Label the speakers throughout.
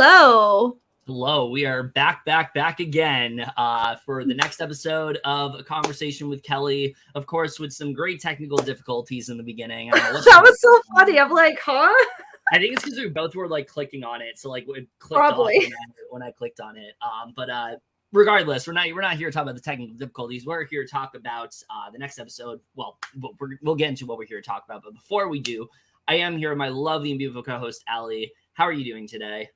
Speaker 1: Hello.
Speaker 2: Hello, we are back again for the next episode of A Conversation with Kely. Of course, with some great technical difficulties in the beginning.
Speaker 1: That was so funny. I'm like, huh?
Speaker 2: I think it's because we both were like clicking on it, so like it clicked
Speaker 1: Probably
Speaker 2: off when I clicked on it. But regardless, we're not here to talk about the technical difficulties. We're here to talk about the next episode. Well, we'll get into what we're here to talk about. But before we do, I am here with my lovely and beautiful co-host Allie. How are you doing today?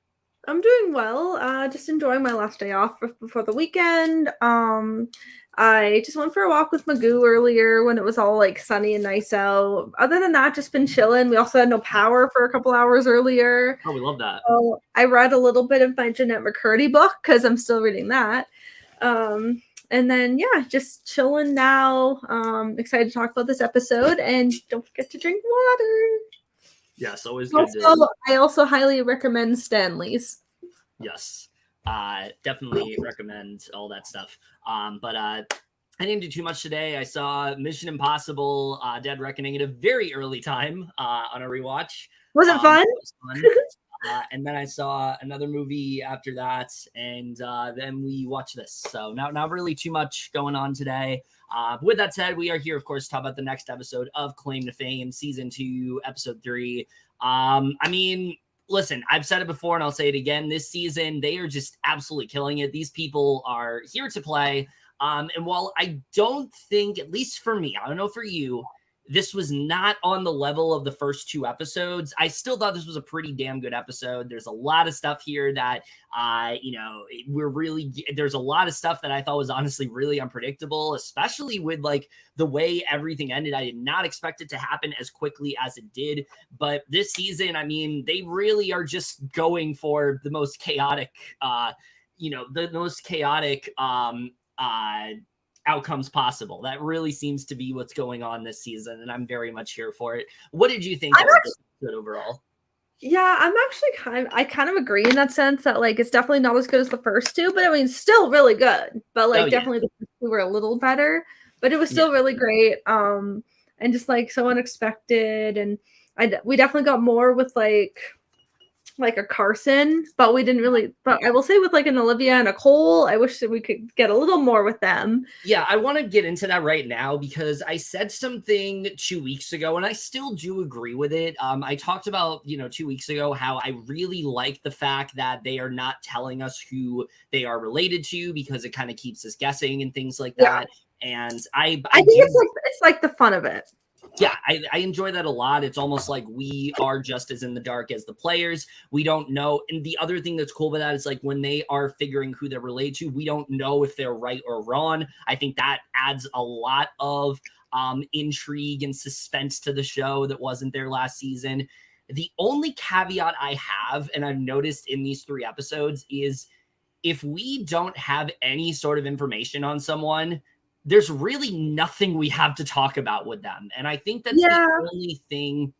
Speaker 1: I'm doing well. Just enjoying my last day off before the weekend. I just went for a walk with Magoo earlier when it was all like sunny and nice out. Other than that, just been chilling. We also had no power for a couple hours earlier.
Speaker 2: Oh, we love that.
Speaker 1: So I read a little bit of my Jeanette McCurdy book because I'm still reading that. And then, yeah, just chilling now. Excited to talk about this episode, and don't forget to drink water.
Speaker 2: Yes, always good.
Speaker 1: I also highly recommend Stanley's.
Speaker 2: Yes, definitely recommend all that stuff. But I didn't do too much today. I saw Mission Impossible: Dead Reckoning at a very early time on a rewatch.
Speaker 1: Was it fun?
Speaker 2: It was fun. And then I saw another movie after that, and then we watched this. So not really too much going on today. With that said, we are here, of course, to talk about the next episode of Claim to Fame, Season 2, Episode 3. I mean, listen, I've said it before, and I'll say it again. This season, they are just absolutely killing it. These people are here to play. And while I don't think, at least for me, I don't know for you, this was not on the level of the first two episodes, I still thought this was a pretty damn good episode. There's a lot of stuff here that, there's a lot of stuff that I thought was honestly really unpredictable, especially with like the way everything ended. I did not expect it to happen as quickly as it did. But this season, I mean, they really are just going for the most chaotic, outcomes possible. That really seems to be what's going on this season, and I'm very much here for it. What did you think of this episode overall?
Speaker 1: Yeah, I'm actually I kind of agree in that sense that like it's definitely not as good as the first two, but I mean still really good. But like definitely the first two were a little better, but it was still really great. And just like so unexpected, and we definitely got more with like a Carson, but we didn't really. But I will say with like an Olivia and a Cole, I wish that we could get a little more with them.
Speaker 2: Yeah, I want to get into that right now because I said something 2 weeks ago, and I still do agree with it. I talked about 2 weeks ago how I really like the fact that they are not telling us who they are related to because it kind of keeps us guessing and things like that. And I think
Speaker 1: it's like the fun of it.
Speaker 2: Yeah, I enjoy that a lot. It's almost like we are just as in the dark as the players. We don't know. And the other thing that's cool about that is like when they are figuring who they're related to, we don't know if they're right or wrong. I think that adds a lot of intrigue and suspense to the show that wasn't there last season. The only caveat I have, and I've noticed in these 3 episodes, is if we don't have any sort of information on someone, there's really nothing we have to talk about with them. And I think that's the only thing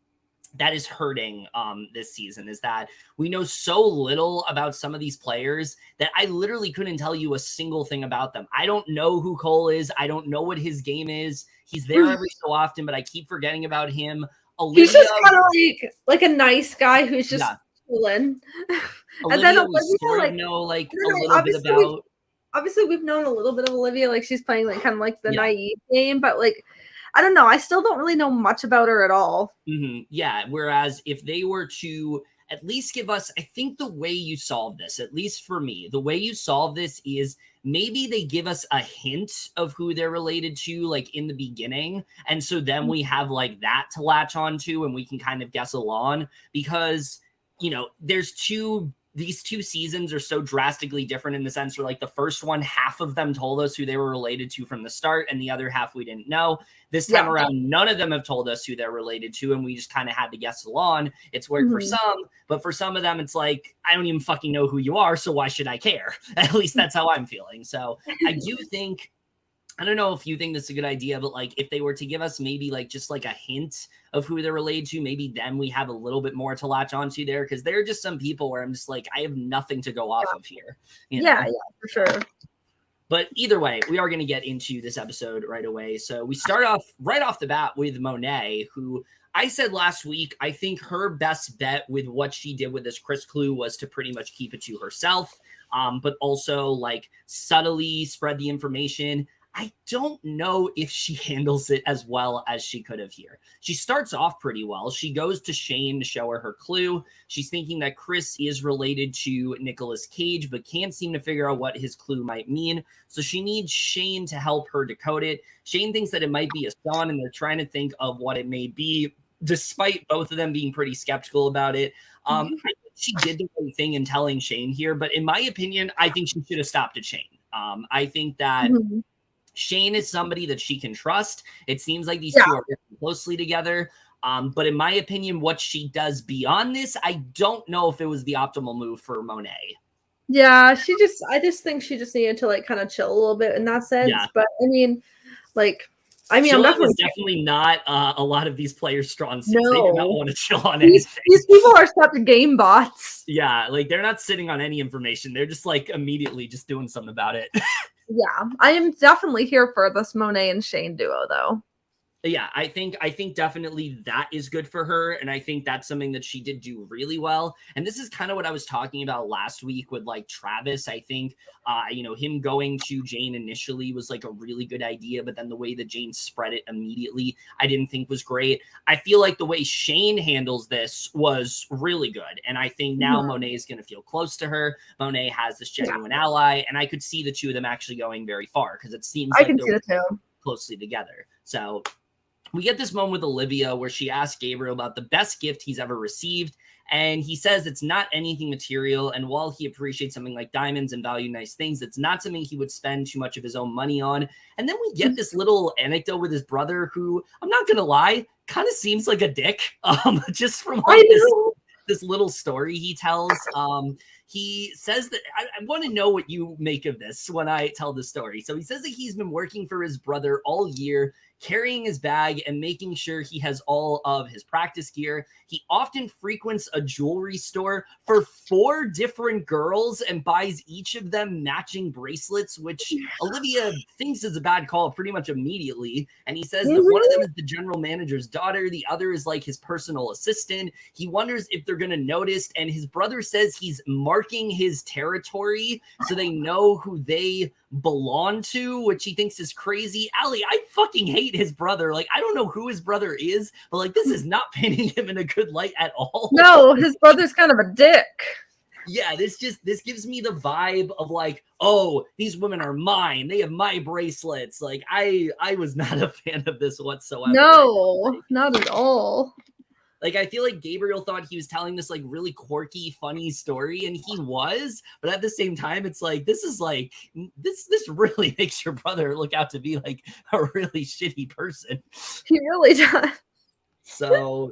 Speaker 2: that is hurting this season is that we know so little about some of these players that I literally couldn't tell you a single thing about them. I don't know who Cole is. I don't know what his game is. He's there every so often, but I keep forgetting about him. Olivia,
Speaker 1: he's just kind of like a nice guy who's just chilling.
Speaker 2: And then Olivia, we sort of know like a little bit about.
Speaker 1: Obviously, we've known a little bit of Olivia, like she's playing like kind of like the naive game, but like, I don't know. I still don't really know much about her at all.
Speaker 2: Mm-hmm. Yeah. Whereas if they were to at least give us, I think the way you solve this, at least for me, the way you solve this is maybe they give us a hint of who they're related to, like in the beginning. And so then we have like that to latch onto and we can kind of guess along because, these 2 seasons are so drastically different in the sense where like the first one, half of them told us who they were related to from the start and the other half we didn't know. This time around, none of them have told us who they're related to and we just kind of had to guess along. It's worked for some, but for some of them, it's like, I don't even fucking know who you are, so why should I care? At least that's how I'm feeling. So I do think, I don't know if you think this is a good idea, but like if they were to give us maybe like just like a hint of who they're related to, maybe then we have a little bit more to latch onto there because there are just some people where I'm just like, I have nothing to go off of here.
Speaker 1: Yeah, for sure.
Speaker 2: But either way, we are going to get into this episode right away. So we start off right off the bat with Monet, who I said last week, I think her best bet with what she did with this Chris clue was to pretty much keep it to herself, but also like subtly spread the information. I don't know if she handles it as well as she could have here. She starts off pretty well. She goes to Shane to show her clue. She's thinking that Chris is related to Nicolas Cage, but can't seem to figure out what his clue might mean. So she needs Shane to help her decode it. Shane thinks that it might be a son, and they're trying to think of what it may be, despite both of them being pretty skeptical about it. I think she did the right thing in telling Shane here, but in my opinion, I think she should have stopped at Shane. I think that Shane is somebody that she can trust. It seems like these two are working closely together. But in my opinion, what she does beyond this, I don't know if it was the optimal move for Monet.
Speaker 1: Yeah, I just think she just needed to like kind of chill a little bit in that sense. Yeah. But I mean, I'm
Speaker 2: definitely not a lot of these players' strong suits. No. They do not want to chill on anything.
Speaker 1: These people are such game bots.
Speaker 2: Yeah, like they're not sitting on any information. They're just like immediately just doing something about it.
Speaker 1: Yeah, I am definitely here for this Monet and Shane duo, though.
Speaker 2: Yeah, I think definitely that is good for her, and I think that's something that she did do really well. And this is kind of what I was talking about last week with like Travis. I think him going to Jane initially was like a really good idea, but then the way that Jane spread it immediately, I didn't think was great. I feel like the way Shane handles this was really good, and I think now Monet is going to feel close to her. Monet has this genuine ally, and I could see the two of them actually going very far because it seems like they're closely together. So we get this moment with Olivia where she asks Gabriel about the best gift he's ever received. And he says it's not anything material. And while he appreciates something like diamonds and value nice things, it's not something he would spend too much of his own money on. And then we get this little anecdote with his brother, who I'm not going to lie, kind of seems like a dick. Just from like this little story he tells. He says that I want to know what you make of this when I tell the story. So he says that he's been working for his brother all year, carrying his bag and making sure he has all of his practice gear. He often frequents a jewelry store for 4 different girls and buys each of them matching bracelets, which Olivia thinks is a bad call pretty much immediately. And he says that one of them is the general manager's daughter. The other is like his personal assistant. He wonders if they're going to notice. And his brother says he's marking his territory so they know who they belong to, which he thinks is crazy. Allie, I fucking hate his brother. Like, I don't know who his brother is, but like, this is not painting him in a good light at all.
Speaker 1: No, his brother's kind of a dick.
Speaker 2: Yeah, this gives me the vibe of like, oh, these women are mine. They have my bracelets. Like, I was not a fan of this whatsoever.
Speaker 1: No, not at all.
Speaker 2: Like, I feel like Gabriel thought he was telling this like really quirky, funny story, and he was, but at the same time, it's like, this is like, this really makes your brother look out to be like a really shitty person.
Speaker 1: He really does.
Speaker 2: So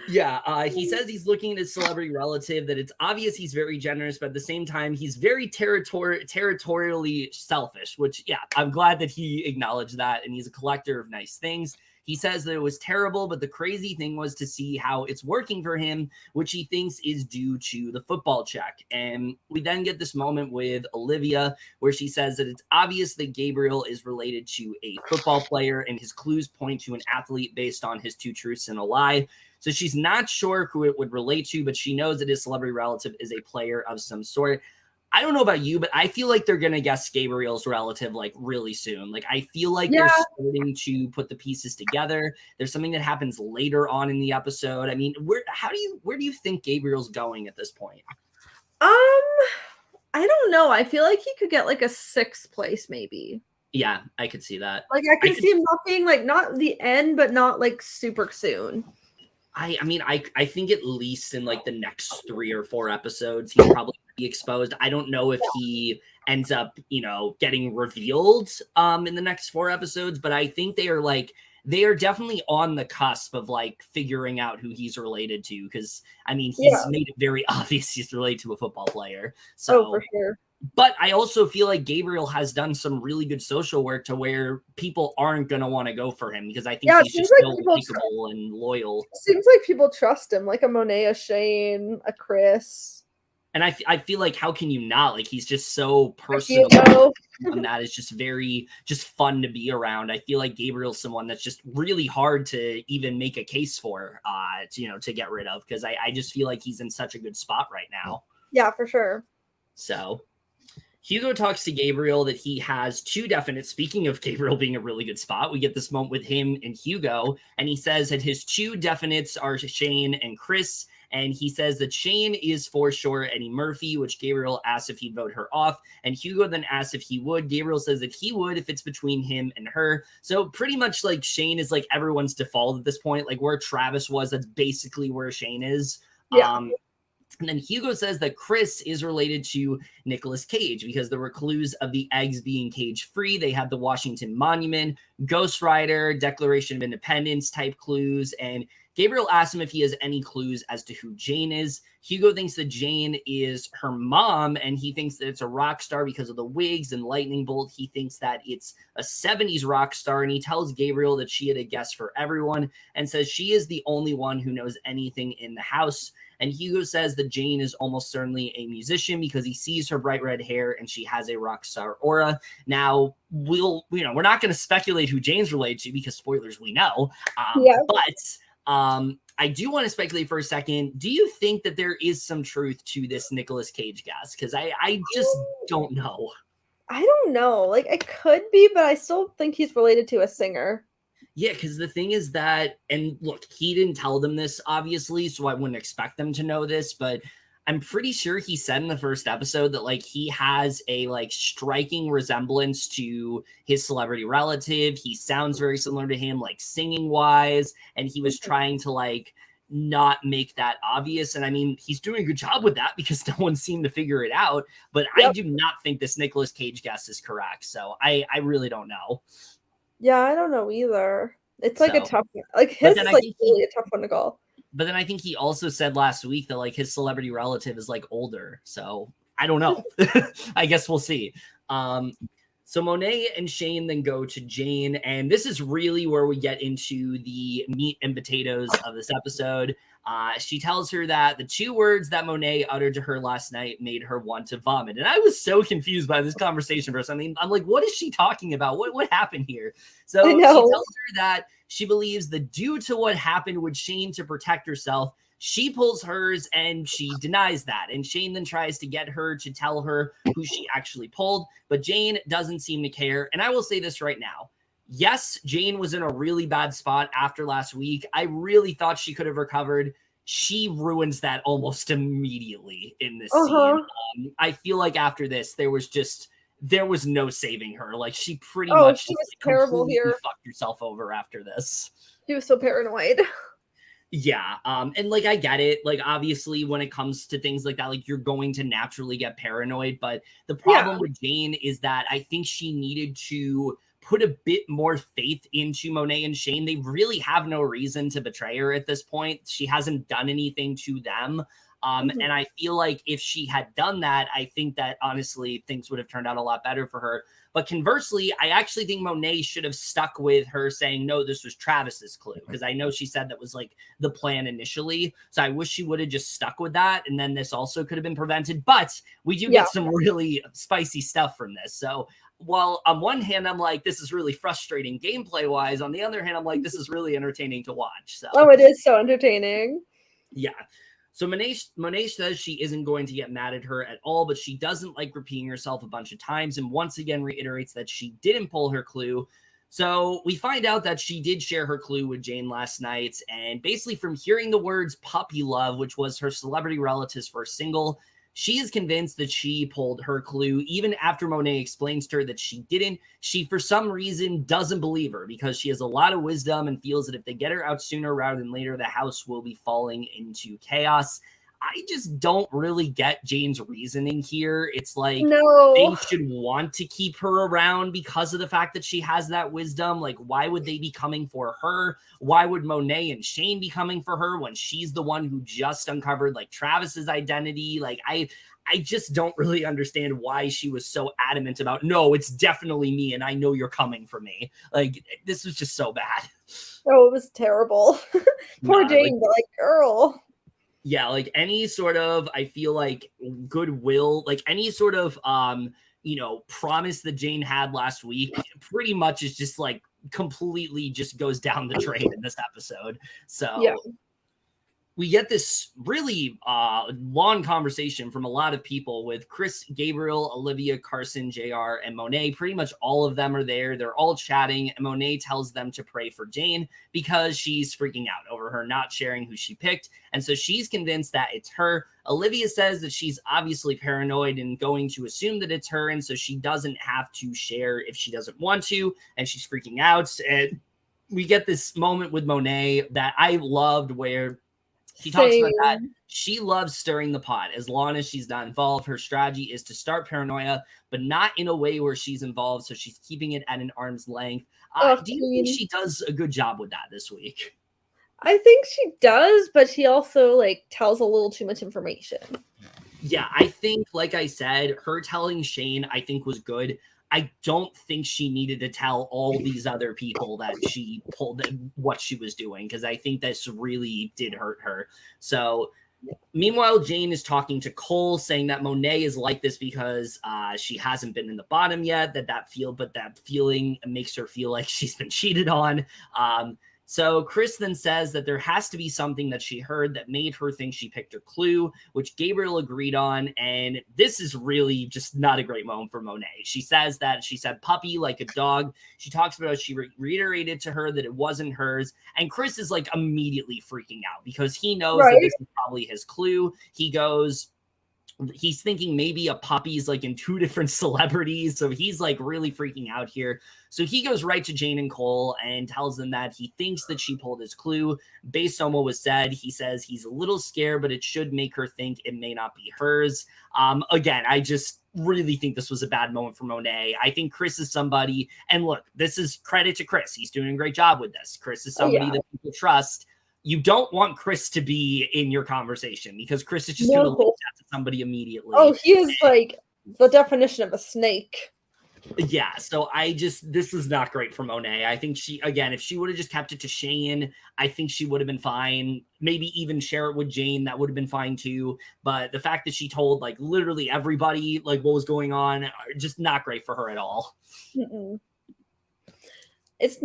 Speaker 2: yeah, he says he's looking at his celebrity relative, that it's obvious he's very generous, but at the same time, he's very territorially selfish, which, yeah, I'm glad that he acknowledged that, and he's a collector of nice things. He says that it was terrible, but the crazy thing was to see how it's working for him, which he thinks is due to the football check. And we then get this moment with Olivia where she says that it's obvious that Gabriel is related to a football player, and his clues point to an athlete based on his 2 truths and a lie. So she's not sure who it would relate to, but she knows that his celebrity relative is a player of some sort. I don't know about you, but I feel like they're going to guess Gabriel's relative like really soon. Like, I feel like they're starting to put the pieces together. There's something that happens later on in the episode. I mean, where do you think Gabriel's going at this point?
Speaker 1: I don't know. I feel like he could get like a 6th place maybe.
Speaker 2: Yeah, I could see that.
Speaker 1: Like, I can see him not being like, not the end, but not like super soon.
Speaker 2: I mean, I think at least in like the next 3 or 4 episodes, he'll probably be exposed. I don't know if he ends up, getting revealed in the next 4 episodes, but I think they are definitely on the cusp of like figuring out who he's related to, because I mean, he's made it very obvious he's related to a football player. So
Speaker 1: for sure.
Speaker 2: But I also feel like Gabriel has done some really good social work to where people aren't going to want to go for him, because I think he's just so likable and loyal.
Speaker 1: It seems like people trust him, like a Monet, a Shane, a Chris.
Speaker 2: And I feel like, how can you not? Like, he's just so personable. And that is just just fun to be around. I feel like Gabriel's someone that's just really hard to even make a case for, to get rid of, because I just feel like he's in such a good spot right now.
Speaker 1: Yeah, for sure.
Speaker 2: So Hugo talks to Gabriel that he has two definite. Speaking of Gabriel being a really good spot, we get this moment with him and Hugo, and he says that his two definites are Shane and Chris. And he says that Shane is for sure Eddie Murphy, which Gabriel asks if he'd vote her off. And Hugo then asks if he would. Gabriel says that he would if it's between him and her. So pretty much like Shane is like everyone's default at this point. Like where Travis was, that's basically where Shane is.
Speaker 1: Yeah.
Speaker 2: And then Hugo says that Chris is related to Nicolas Cage because there were clues of the eggs being cage-free. They had the Washington Monument, Ghost Rider, Declaration of Independence type clues. And Gabriel asks him if he has any clues as to who Jane is. Hugo thinks that Jane is her mom, and he thinks that it's a rock star because of the wigs and lightning bolt. He thinks that it's a 70s rock star, and he tells Gabriel that she had a guess for everyone and says she is the only one who knows anything in the house. And Hugo says that Jane is almost certainly a musician because he sees her bright red hair and she has a rock star aura. Now, we're not going to speculate who Jane's related to because spoilers, we know. But I do want to speculate for a second. Do you think that there is some truth to this Nicolas Cage guess? Because I just don't know.
Speaker 1: I don't know. Like, it could be, but I still think he's related to a singer.
Speaker 2: Yeah, because the thing is that, and look, he didn't tell them this, obviously, so I wouldn't expect them to know this, but I'm pretty sure he said in the first episode that, like, he has a, like, striking resemblance to his celebrity relative. He sounds very similar to him, like, singing-wise, and he was trying to, like, not make that obvious. And I mean, he's doing a good job with that because no one seemed to figure it out, but I do not think this Nicolas Cage guess is correct, so I really don't know.
Speaker 1: Yeah, I don't know either. It's like a tough one. Like his is like really a tough one to call.
Speaker 2: But then I think he also said last week that like his celebrity relative is like older. So I don't know. I guess we'll see. So Monet and Shane then go to Jane, and this is really where we get into the meat and potatoes of this episode. She tells her that the two words that Monet uttered to her last night made her want to vomit. And I was so confused by this conversation for something. I'm like, what is she talking about? What happened here? So she tells her that she believes that due to what happened with Shane to protect herself, she pulls hers and she denies that. And Shane then tries to get her to tell her who she actually pulled, but Jane doesn't seem to care. And I will say this right now. Yes, Jane was in a really bad spot after last week. I really thought she could have recovered. She ruins that almost immediately in this scene. I feel like after this, there was no saving her. Like she pretty much
Speaker 1: she was terrible here.
Speaker 2: Fucked herself over after this.
Speaker 1: She was so paranoid.
Speaker 2: Yeah. And like, I get it. Like, obviously when it comes to things like that, like you're going to naturally get paranoid, but the problem with Jane is that I think she needed to put a bit more faith into Monet and Shane. They really have no reason to betray her at this point. She hasn't done anything to them. And I feel like if she had done that, I think that honestly things would have turned out a lot better for her. But conversely, I actually think Monet should have stuck with her saying, no, this was Travis's clue. Because I know she said that was like the plan initially. So I wish she would have just stuck with that. And then this also could have been prevented. But we do get some really spicy stuff from this. So while on one hand, I'm like, this is really frustrating gameplay wise. On the other hand, I'm like, this is really entertaining to watch. So
Speaker 1: it is so entertaining.
Speaker 2: Yeah. So Monet says she isn't going to get mad at her at all, but she doesn't like repeating herself a bunch of times and once again reiterates that she didn't pull her clue. So we find out that she did share her clue with Jane last night. And basically from hearing the words puppy love, which was her celebrity relative's first single, she is convinced that she pulled her clue. Even after Monet explains to her that she didn't, she for some reason doesn't believe her because she has a lot of wisdom and feels that if they get her out sooner rather than later, the house will be falling into chaos. I just don't really get Jane's reasoning here. It's like they should want to keep her around because of the fact that she has that wisdom. Like, why would they be coming for her? Why would Monet and Shane be coming for her when she's the one who just uncovered like Travis's identity? Like, I just don't really understand why she was so adamant about, no, it's definitely me. And I know you're coming for me. Like, this was just so bad.
Speaker 1: Oh, it was terrible. Poor Jane, but like, girl.
Speaker 2: Yeah, like any sort of, I feel like goodwill, like any sort of, promise that Jane had last week pretty much is just like completely just goes down the drain in this episode.
Speaker 1: Yeah.
Speaker 2: So we get this really long conversation from a lot of people with Chris, Gabriel, Olivia, Carson, JR, and Monet. Pretty much all of them are there. They're all chatting, and Monet tells them to pray for Jane because she's freaking out over her not sharing who she picked. And so she's convinced that it's her. Olivia says that she's obviously paranoid and going to assume that it's her, and so she doesn't have to share if she doesn't want to, and she's freaking out. And we get this moment with Monet that I loved where she talks about that. She loves stirring the pot as long as she's not involved. Her strategy is to start paranoia, but not in a way where she's involved. So she's keeping it at an arm's length. Do you think she does a good job with that this week?
Speaker 1: I think she does, but she also like tells a little too much information.
Speaker 2: Yeah, I think, like I said, her telling Shane, I think, was good. I don't think she needed to tell all these other people that she pulled what she was doing, because I think this really did hurt her. So meanwhile, Jane is talking to Cole, saying that Monet is like this because she hasn't been in the bottom yet, but that feeling makes her feel like she's been cheated on. So Chris then says that there has to be something that she heard that made her think she picked her clue, which Gabriel agreed on. And this is really just not a great moment for Monet. She says that she said puppy like a dog. She talks about how she reiterated to her that it wasn't hers. And Chris is like immediately freaking out because he knows that this is probably his clue. He's thinking maybe a puppy's like in two different celebrities. So he's like really freaking out here. So he goes right to Jane and Cole and tells them that he thinks that she pulled his clue based on what was said. He says he's a little scared, but it should make her think it may not be hers. Again, I just really think this was a bad moment for Monet. I think Chris is somebody, and look, this is credit to Chris. He's doing a great job with this. Chris is somebody that people trust. You don't want Chris to be in your conversation because Chris is just going to leave that to somebody immediately.
Speaker 1: Oh, he is like the definition of a snake.
Speaker 2: Yeah, so this was not great for Monet. I think if she would have just kept it to Shane, I think she would have been fine. Maybe even share it with Jane, that would have been fine too. But the fact that she told like literally everybody like what was going on, just not great for her at all.
Speaker 1: Mm-mm. It's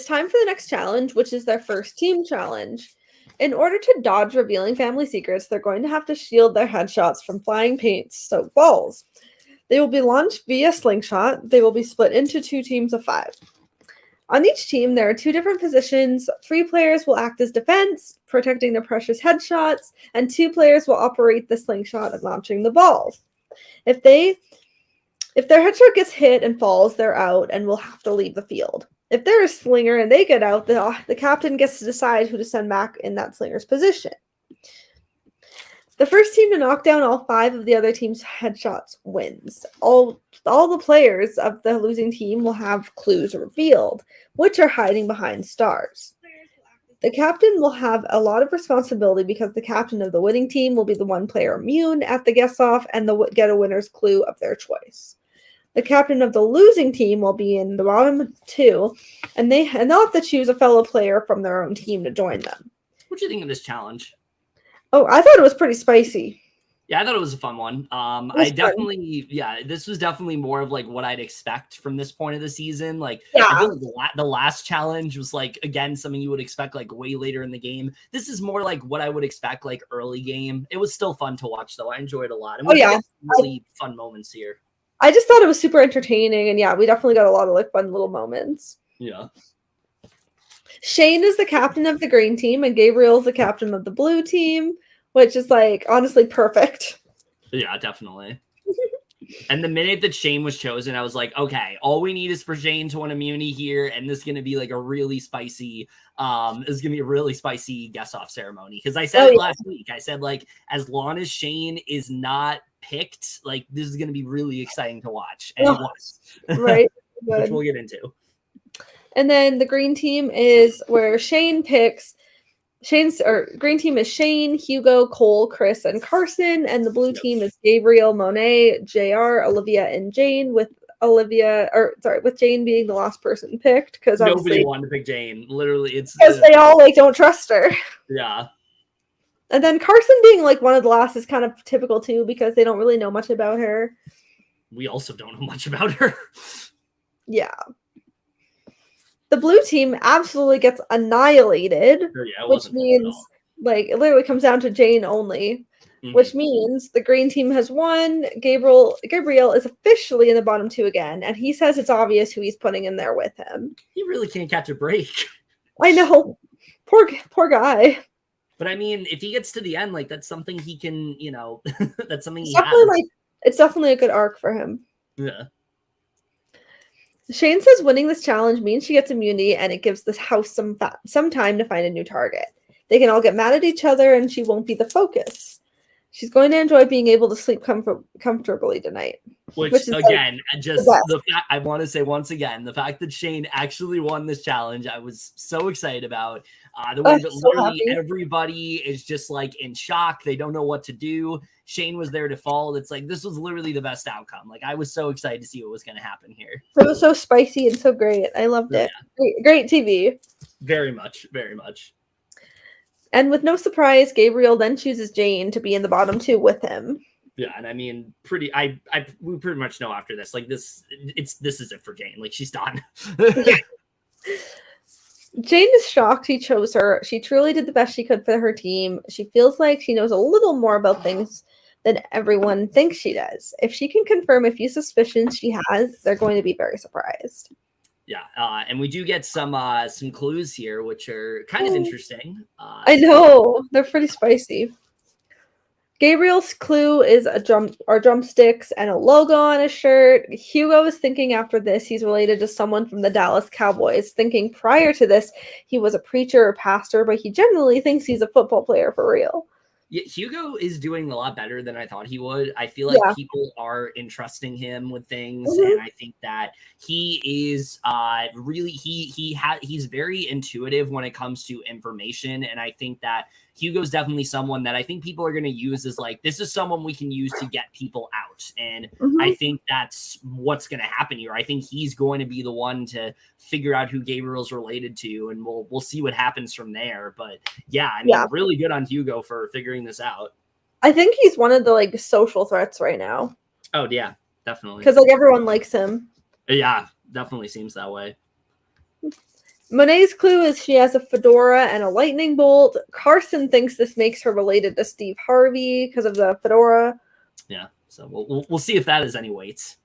Speaker 1: time for the next challenge, which is their first team challenge. In order to dodge revealing family secrets, they're going to have to shield their headshots from flying paint-soaked balls. They will be launched via slingshot. They will be split into 2 teams of 5. On each team, there are 2 different positions. 3 players will act as defense, protecting their precious headshots, and 2 players will operate the slingshot and launching the balls. If their headshot gets hit and falls, they're out and will have to leave the field. If they're a slinger and they get out, the captain gets to decide who to send back in that slinger's position. The first team to knock down all 5 of the other team's headshots wins. All the players of the losing team will have clues revealed, which are hiding behind stars. The captain will have a lot of responsibility because the captain of the winning team will be the one player immune at the guess-off and get a winner's clue of their choice. The captain of the losing team will be in the bottom 2, and they'll have to choose a fellow player from their own team to join them.
Speaker 2: What do you think of this challenge?
Speaker 1: Oh, I thought it was pretty spicy.
Speaker 2: Yeah, I thought it was a fun one. This was definitely more of like what I'd expect from this point of the season. Like, I feel like the last challenge was like, again, something you would expect like way later in the game. This is more like what I would expect like early game. It was still fun to watch though. I enjoyed it a lot. And really fun moments here.
Speaker 1: I just thought it was super entertaining, and we definitely got a lot of like fun little moments.
Speaker 2: Yeah.
Speaker 1: Shane is the captain of the green team, and Gabriel's the captain of the blue team, which is like honestly perfect.
Speaker 2: Yeah, definitely. And the minute that Shane was chosen, I was like, okay, all we need is for Shane to win immunity here, and this is gonna be like a really spicy, guess-off ceremony. Because I said last week. I said like as long as Shane is not picked, like this is gonna be really exciting to watch. And it was.
Speaker 1: Right.
Speaker 2: Which we'll get into.
Speaker 1: And then the green team is where Shane picks. Green team is Shane, Hugo, Cole, Chris, and Carson, and the blue team is Gabriel, Monet, JR, Olivia, and Jane. With Jane being the last person picked because
Speaker 2: nobody wanted to pick Jane. Literally, it's
Speaker 1: because they all like don't trust her.
Speaker 2: Yeah.
Speaker 1: And then Carson being like one of the last is kind of typical too, because they don't really know much about her.
Speaker 2: We also don't know much about her.
Speaker 1: Yeah. The blue team absolutely gets annihilated, which means like it literally comes down to Jane only, which means the green team has won. Gabriel is officially in the bottom 2 again, and he says it's obvious who he's putting in there with him.
Speaker 2: He really can't catch a break.
Speaker 1: I know. Poor guy.
Speaker 2: But I mean, if he gets to the end, like that's something he can, that's something
Speaker 1: it's definitely a good arc for him.
Speaker 2: Yeah.
Speaker 1: Shane says winning this challenge means she gets immunity, and it gives this house some time to find a new target. They can all get mad at each other, and she won't be the focus. She's going to enjoy being able to sleep comfortably tonight.
Speaker 2: Which is again, the fact I want to say once again, the fact that Shane actually won this challenge, I was so excited about. The way that literally everybody is just like in shock, they don't know what to do. Shane was there to fall. It's like this was literally the best outcome. Like I was so excited to see what was going to happen here.
Speaker 1: It was so spicy and so great. I loved it. Yeah. Great TV.
Speaker 2: Very much, very much.
Speaker 1: And with no surprise, Gabriel then chooses Jane to be in the bottom 2 with him.
Speaker 2: Yeah, and I mean, we pretty much know after this, like this is it for Jane. Like she's done.
Speaker 1: Jane is shocked he chose her. She truly did the best she could for her team. She feels like she knows a little more about things than everyone thinks she does. If she can confirm a few suspicions she has, they're going to be very surprised.
Speaker 2: Yeah, and we do get some clues here, which are kind of interesting.
Speaker 1: I know. They're pretty spicy. Gabriel's clue is drumsticks and a logo on his shirt. Hugo is thinking after this he's related to someone from the Dallas Cowboys, thinking prior to this he was a preacher or pastor, but he generally thinks he's a football player for real.
Speaker 2: Yeah, Hugo is doing a lot better than I thought he would. I feel like people are entrusting him with things, and I think that he is really he's very intuitive when it comes to information, and I think that Hugo's definitely someone that I think people are going to use as like, this is someone we can use to get people out. And I think that's what's going to happen here. I think he's going to be the one to figure out who Gabriel's related to, and we'll see what happens from there. But yeah, I mean, really good on Hugo for figuring this out.
Speaker 1: I think he's one of the like social threats right now.
Speaker 2: Oh yeah, definitely.
Speaker 1: Because like everyone likes him.
Speaker 2: Yeah, definitely seems that way.
Speaker 1: Monet's clue is she has a fedora and a lightning bolt. Carson thinks this makes her related to Steve Harvey because of the fedora.
Speaker 2: Yeah, so we'll see if that is any weights.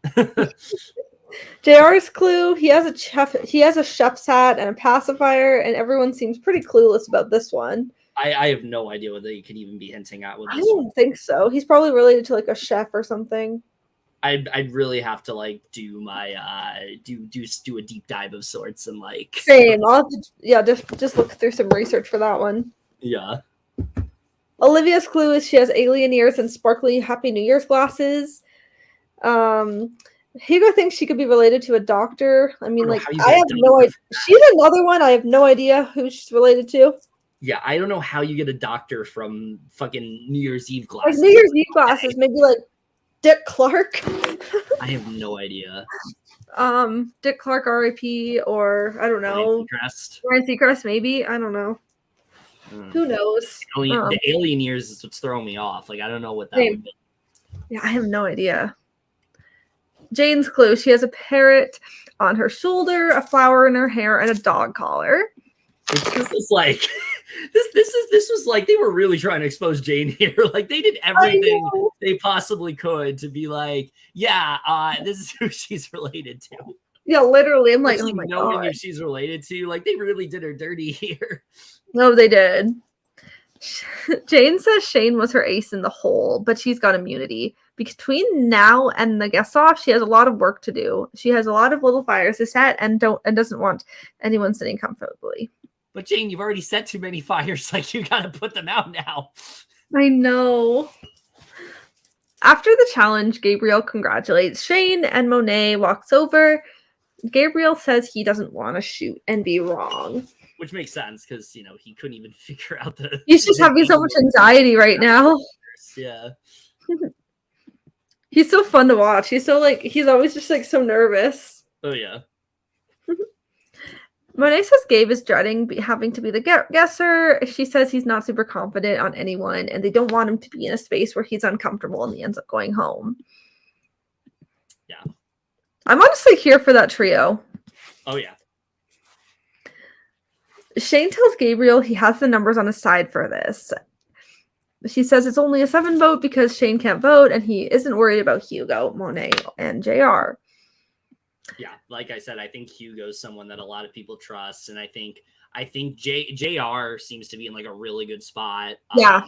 Speaker 1: JR's clue, he has a chef's hat and a pacifier, and everyone seems pretty clueless about this one.
Speaker 2: I have no idea what they could even be hinting at with this.
Speaker 1: I don't think so. He's probably related to like a chef or something.
Speaker 2: I'd really have to like do my do a deep dive of sorts and like
Speaker 1: same. I'll have to, just look through some research for that one.
Speaker 2: Yeah.
Speaker 1: Olivia's clue is she has alien ears and sparkly Happy New Year's glasses. Hugo thinks she could be related to a doctor. I mean, like I have no idea. She's another one. I have no idea who she's related to.
Speaker 2: Yeah, I don't know how you get a doctor from fucking New Year's Eve glasses.
Speaker 1: Like New Year's Eve glasses, maybe like Dick Clark.
Speaker 2: I have no idea.
Speaker 1: Dick Clark, R.I.P. or I don't know. Ryan Seacrest, maybe. I don't know. Who knows?
Speaker 2: The alien ears is what's throwing me off. Like I don't know what that would be.
Speaker 1: Yeah, I have no idea. Jane's clue: she has a parrot on her shoulder, a flower in her hair, and a dog collar.
Speaker 2: This is like this was like they were really trying to expose Jane here. Like they did everything they possibly could to be like, yeah, this is who she's related to.
Speaker 1: Yeah, literally. I'm like, oh my
Speaker 2: knowing
Speaker 1: God.
Speaker 2: who she's related to, like they really did her dirty here.
Speaker 1: No, they did. Jane says Shane was her ace in the hole, but she's got immunity. Between now and the guest off, she has a lot of work to do. She has a lot of little fires to set and doesn't want anyone sitting comfortably.
Speaker 2: But Jane, you've already set too many fires. Like you got to put them out now.
Speaker 1: I know. After the challenge, Gabriel congratulates Shane and Monet walks over. Gabriel says he doesn't want to shoot and be wrong.
Speaker 2: Which makes sense because, he couldn't even figure out the...
Speaker 1: He's just having so much anxiety right now.
Speaker 2: Yeah.
Speaker 1: He's so fun to watch. He's always just like so nervous.
Speaker 2: Oh, yeah.
Speaker 1: Monet says Gabe is dreading having to be the guesser. She says he's not super confident on anyone, and they don't want him to be in a space where he's uncomfortable and he ends up going home.
Speaker 2: Yeah.
Speaker 1: I'm honestly here for that trio.
Speaker 2: Oh, yeah.
Speaker 1: Shane tells Gabriel he has the numbers on his side for this. She says it's only a 7 vote because Shane can't vote, and he isn't worried about Hugo, Monet, and JR.
Speaker 2: Yeah, like I said, I think Hugo's someone that a lot of people trust, and I think JR seems to be in like a really good spot.
Speaker 1: Yeah.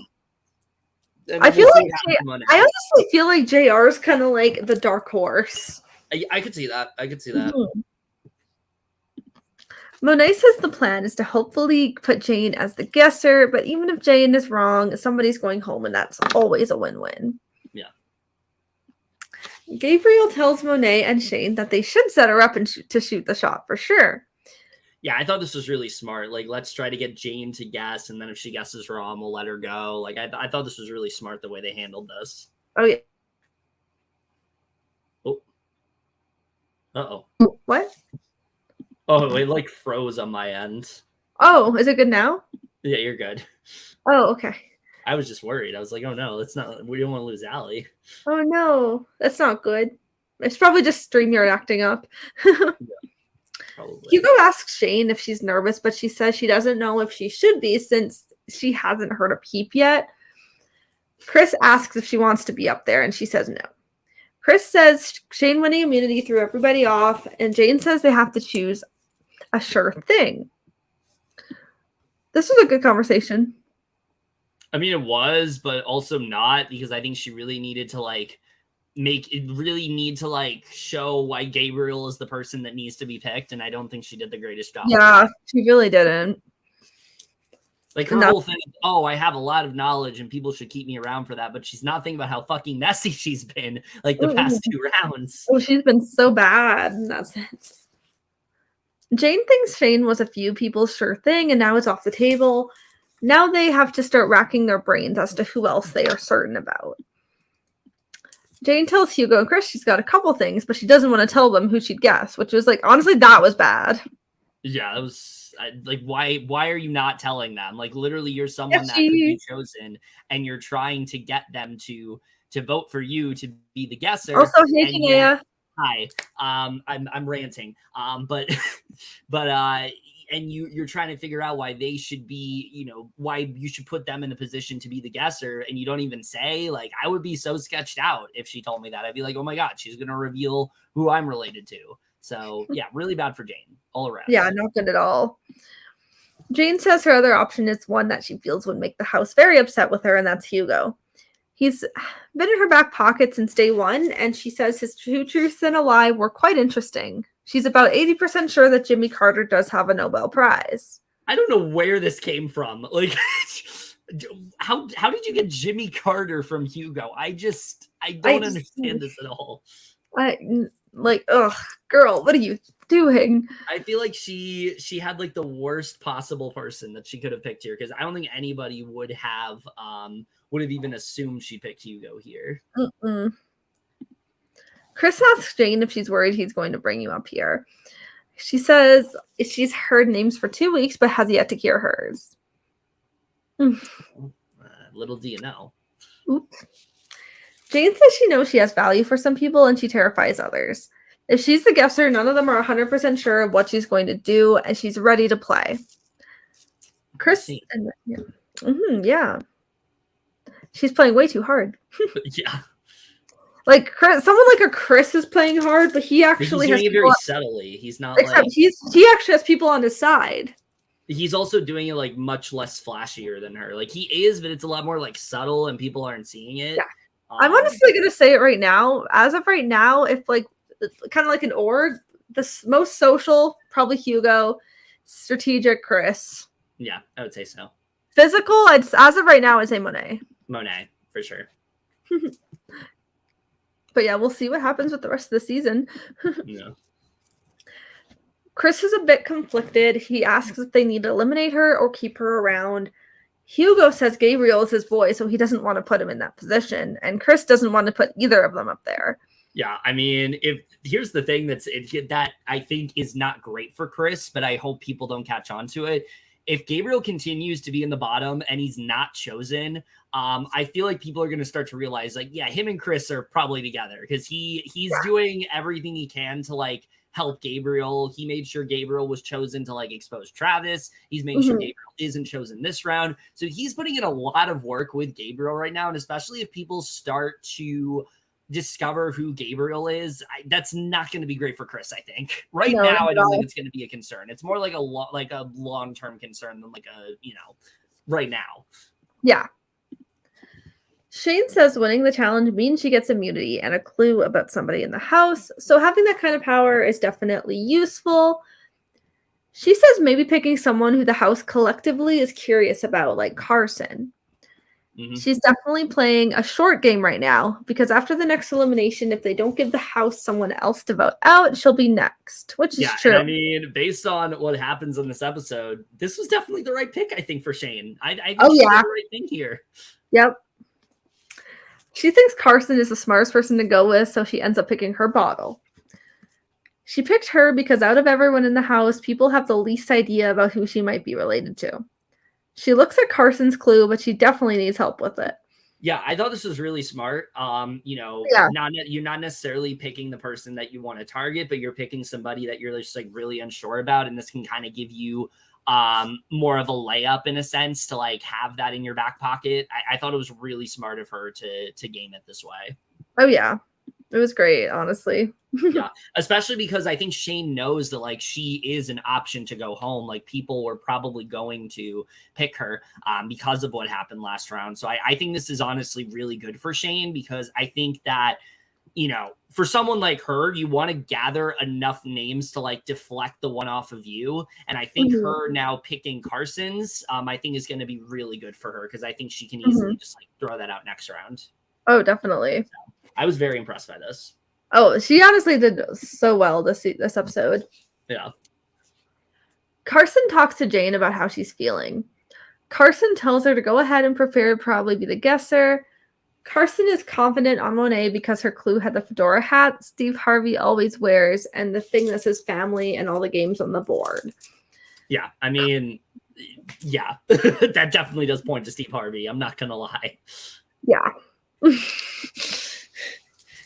Speaker 1: I feel like I honestly feel like JR is kind of like the dark horse.
Speaker 2: I could see that. Mm-hmm.
Speaker 1: Monet says the plan is to hopefully put Jane as the guesser, but even if Jane is wrong, somebody's going home, and that's always a win-win.
Speaker 2: Yeah.
Speaker 1: Gabriel tells Monet and Shane that they should set her up and to shoot the shot for sure.
Speaker 2: Yeah, I thought this was really smart. Like, let's try to get Jane to guess, and then if she guesses wrong, we'll let her go. Like, I thought this was really smart the way they handled this.
Speaker 1: Oh, yeah.
Speaker 2: Oh. Uh-oh.
Speaker 1: What?
Speaker 2: Oh, it like froze on my end.
Speaker 1: Oh, is it good now?
Speaker 2: Yeah, you're good.
Speaker 1: Oh, okay.
Speaker 2: I was just worried. I was like, oh no, we don't want to lose Allie.
Speaker 1: Oh no, that's not good. It's probably just StreamYard acting up.
Speaker 2: Yeah, probably.
Speaker 1: Hugo asks Shane if she's nervous, but she says she doesn't know if she should be since she hasn't heard a peep yet. Chris asks if she wants to be up there, and she says no. Chris says Shane winning immunity threw everybody off, and Jane says they have to choose a sure thing. This was a good conversation.
Speaker 2: I mean, it was, but also not, because I think she really needed to show why Gabriel is the person that needs to be picked, and I don't think she did the greatest job.
Speaker 1: Yeah, she really didn't.
Speaker 2: Like, her whole thing, I have a lot of knowledge and people should keep me around for that, but she's not thinking about how fucking messy she's been, like, the past 2 rounds.
Speaker 1: Oh, she's been so bad in that sense. Jane thinks Shane was a few people's sure thing, and now it's off the table. Now they have to start racking their brains as to who else they are certain about. Jane tells Hugo and Chris she's got a couple things, but she doesn't want to tell them who she'd guess, which was like, honestly, that was bad.
Speaker 2: Yeah, it was like, why are you not telling them? Like, literally, you're someone that could be chosen, and you're trying to get them to vote for you to be the guesser.
Speaker 1: Also, hey,
Speaker 2: hi, I'm ranting. But and you're trying to figure out why they should be, why you should put them in the position to be the guesser, and you don't even say. Like, I would be so sketched out if she told me that. I'd be like, oh my God, she's going to reveal who I'm related to. So yeah, really bad for Jane all around.
Speaker 1: Yeah, not good at all. Jane says her other option is one that she feels would make the house very upset with her, and that's Hugo. He's been in her back pocket since day one, and she says his 2 truths and a lie were quite interesting. She's about 80% sure that Jimmy Carter does have a Nobel Prize.
Speaker 2: I don't know where this came from. Like, how did you get Jimmy Carter from Hugo? I don't understand this at all.
Speaker 1: Ugh, girl, what are you doing?
Speaker 2: I feel like she had like the worst possible person that she could have picked here, because I don't think anybody would have even assumed she picked Hugo here.
Speaker 1: Mm-mm. Chris asks Jane if she's worried he's going to bring you up here. She says she's heard names for 2 weeks, but has yet to hear hers.
Speaker 2: Little do you know.
Speaker 1: Oops. Jane says she knows she has value for some people, and she terrifies others. If she's the guesser, none of them are 100% sure of what she's going to do, and she's ready to play. Chris, yeah. She's playing way too hard.
Speaker 2: Yeah.
Speaker 1: Like someone like a Chris is playing hard, but he actually
Speaker 2: has very subtly. He's not like
Speaker 1: he actually has people on his side.
Speaker 2: He's also doing it like much less flashier than her. Like, he is, but it's a lot more like subtle, and people aren't seeing it.
Speaker 1: Yeah. I'm honestly gonna say it right now. As of right now, if like kind of like an org, the most social probably Hugo, strategic Chris.
Speaker 2: Yeah, I would say so.
Speaker 1: Physical, as of right now, I'd say Monet.
Speaker 2: Monet for sure.
Speaker 1: But yeah, we'll see what happens with the rest of the season.
Speaker 2: Yeah.
Speaker 1: Chris is a bit conflicted. He asks if they need to eliminate her or keep her around. Hugo says Gabriel is his boy, so he doesn't want to put him in that position. And Chris doesn't want to put either of them up there.
Speaker 2: Yeah, I mean, if here's the thing that I think is not great for Chris, but I hope people don't catch on to it. If Gabriel continues to be in the bottom and he's not chosen, I feel like people are going to start to realize, like, yeah, him and Chris are probably together because he's doing everything he can to like help Gabriel. He made sure Gabriel was chosen to like expose Travis. He's made sure Gabriel isn't chosen this round, so he's putting in a lot of work with Gabriel right now, and especially if people start to discover who Gabriel is, that's not going to be great for Chris. I think right now, I don't think it's going to be a concern. It's more like a long-term concern than like a, right now.
Speaker 1: Yeah. Shane says winning the challenge means she gets immunity and a clue about somebody in the house. So having that kind of power is definitely useful. She says maybe picking someone who the house collectively is curious about, like Carson. She's definitely playing a short game right now because after the next elimination, if they don't give the house someone else to vote out, she'll be next, which is true.
Speaker 2: And I mean, based on what happens in this episode, this was definitely the right pick, I think, for Shane. I think she did the right thing here.
Speaker 1: Yep. She thinks Carson is the smartest person to go with, so she ends up picking her bottle. She picked her because out of everyone in the house, people have the least idea about who she might be related to. She looks at Carson's clue, but she definitely needs help with it.
Speaker 2: Yeah, I thought this was really smart. You're not necessarily picking the person that you want to target, but you're picking somebody that you're just like really unsure about, and this can kind of give you more of a layup in a sense to like have that in your back pocket. I thought it was really smart of her to game it this way.
Speaker 1: Oh yeah, it was great, honestly.
Speaker 2: Yeah, especially because I think Shane knows that like she is an option to go home. Like people were probably going to pick her because of what happened last round. So I think this is honestly really good for Shane because I think that, for someone like her, you want to gather enough names to like deflect the one off of you. And I think her now picking Carson's, I think is going to be really good for her because I think she can easily just like throw that out next round.
Speaker 1: Oh, definitely.
Speaker 2: So, I was very impressed by this.
Speaker 1: Oh, she honestly did so well this episode.
Speaker 2: Yeah.
Speaker 1: Carson talks to Jane about how she's feeling. Carson tells her to go ahead and prepare to probably be the guesser. Carson is confident on Monet because her clue had the fedora hat Steve Harvey always wears and the thing that says family and all the games on the board.
Speaker 2: Yeah, I mean, yeah, that definitely does point to Steve Harvey. I'm not going to lie.
Speaker 1: Yeah.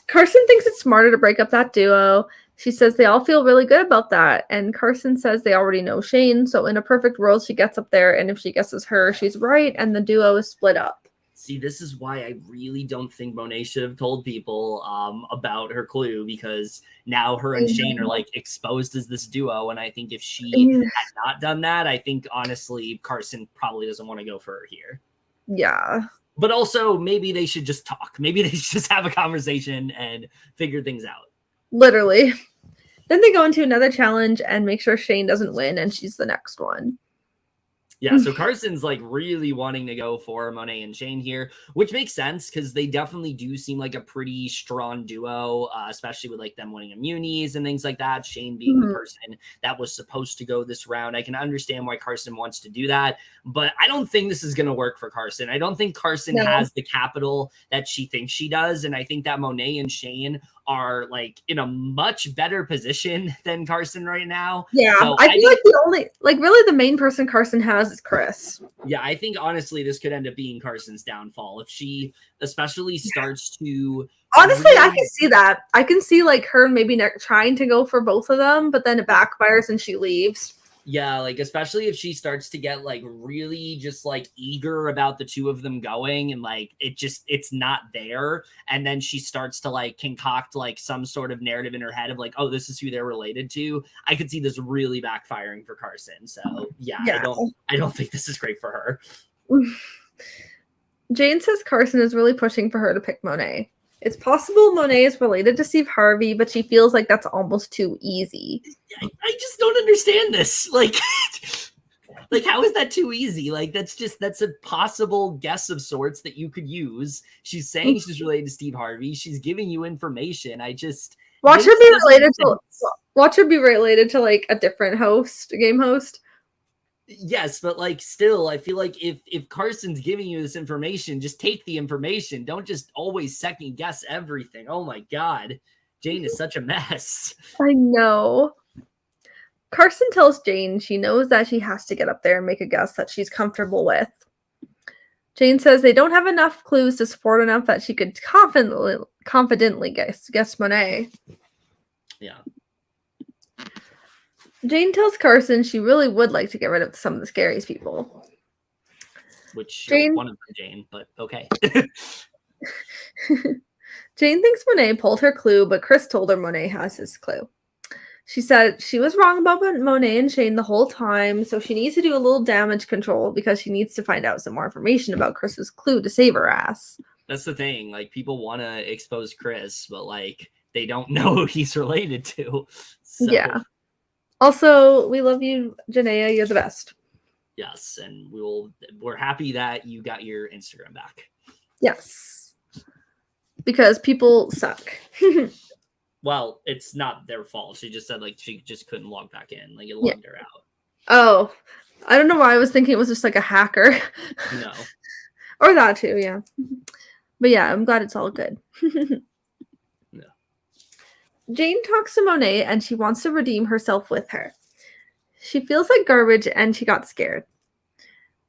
Speaker 1: Carson thinks it's smarter to break up that duo. She says they all feel really good about that. And Carson says they already know Shane. So in a perfect world, she gets up there. And if she guesses her, she's right. And the duo is split up.
Speaker 2: See, this is why I really don't think Monet should have told people about her clue because now her and Shane are like exposed as this duo. And I think if she had not done that, I think honestly, Carson probably doesn't want to go for her here.
Speaker 1: Yeah.
Speaker 2: But also, maybe they should just talk. Maybe they should just have a conversation and figure things out.
Speaker 1: Literally. Then they go into another challenge and make sure Shane doesn't win, and she's the next one.
Speaker 2: Yeah, so Carson's like really wanting to go for Monet and Shane here, which makes sense because they definitely do seem like a pretty strong duo, especially with like them winning immunities and things like that. Shane being the person that was supposed to go this round. I can understand why Carson wants to do that, but I don't think this is going to work for Carson. I don't think Carson has the capital that she thinks she does, and I think that Monet and Shane are like in a much better position than Carson right now.
Speaker 1: Yeah, so I feel like the only, like really the main person Carson has is Chris.
Speaker 2: Yeah, I think honestly this could end up being Carson's downfall if she especially starts to.
Speaker 1: Honestly, I can see that. I can see like her maybe trying to go for both of them, but then it backfires and she leaves.
Speaker 2: Yeah, like especially if she starts to get like really just like eager about the two of them going and like it's not there. And then she starts to like concoct like some sort of narrative in her head of like, oh, this is who they're related to. I could see this really backfiring for Carson. So yeah. I don't think this is great for her.
Speaker 1: Jane says Carson is really pushing for her to pick Monet. It's possible Monet is related to Steve Harvey, but she feels like that's almost too easy.
Speaker 2: I just don't understand this. Like, how is that too easy? Like, that's a possible guess of sorts that you could use. She's saying she's related to Steve Harvey. She's giving you information.
Speaker 1: Watch her be related to like a different game host.
Speaker 2: Yes, but like still, I feel like if Carson's giving you this information, just take the information. Don't just always second guess everything. Oh my God. Jane is such a mess.
Speaker 1: I know. Carson tells Jane she knows that she has to get up there and make a guess that she's comfortable with. Jane says they don't have enough clues to support enough that she could confidently guess Monet.
Speaker 2: Yeah.
Speaker 1: Jane tells Carson she really would like to get rid of some of the scariest people.
Speaker 2: Which Jane, one of them, Jane, but okay.
Speaker 1: Jane thinks Monet pulled her clue, but Chris told her Monet has his clue. She said she was wrong about Monet and Shane the whole time, so she needs to do a little damage control because she needs to find out some more information about Chris's clue to save her ass.
Speaker 2: That's the thing. Like, people want to expose Chris, but, like, they don't know who he's related to. So.
Speaker 1: Yeah. Also, we love you, Janaea. You're the best.
Speaker 2: Yes, and we're happy that you got your Instagram back.
Speaker 1: Yes. Because people suck.
Speaker 2: Well, it's not their fault. She just said, like, she just couldn't log back in. Like, it logged her out.
Speaker 1: Oh. I don't know why I was thinking it was just like a hacker.
Speaker 2: No.
Speaker 1: Or that too, yeah. But yeah, I'm glad it's all good.
Speaker 2: Yeah.
Speaker 1: Jane talks to Monet and she wants to redeem herself with her. She feels like garbage and she got scared.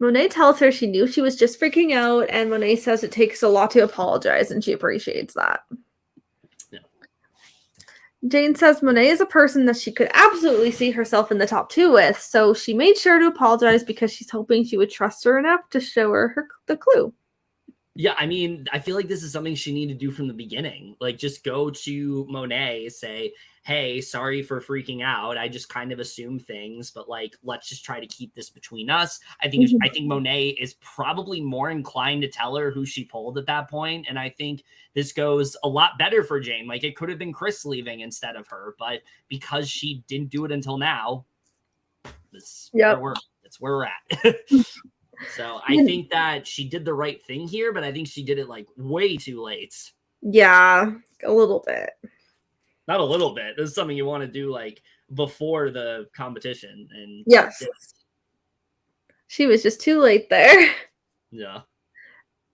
Speaker 1: Monet tells her she knew she was just freaking out, and Monet says it takes a lot to apologize and she appreciates that. Jane says Monet is a person that she could absolutely see herself in the top 2 with, so she made sure to apologize because she's hoping she would trust her enough to show her the clue.
Speaker 2: Yeah, I mean, I feel like this is something she needed to do from the beginning. Like, just go to Monet, say, hey, sorry for freaking out. I just kind of assume things, but, like, let's just try to keep this between us. I think Monet is probably more inclined to tell her who she pulled at that point, and I think this goes a lot better for Jane. Like, it could have been Chris leaving instead of her, but because she didn't do it until now, that's where we're at. So I think that she did the right thing here, but I think she did it, like, way too late.
Speaker 1: Yeah, a little bit.
Speaker 2: Not a little bit. This is something you want to do, like, before the competition. And
Speaker 1: yes. She was just too late there.
Speaker 2: Yeah.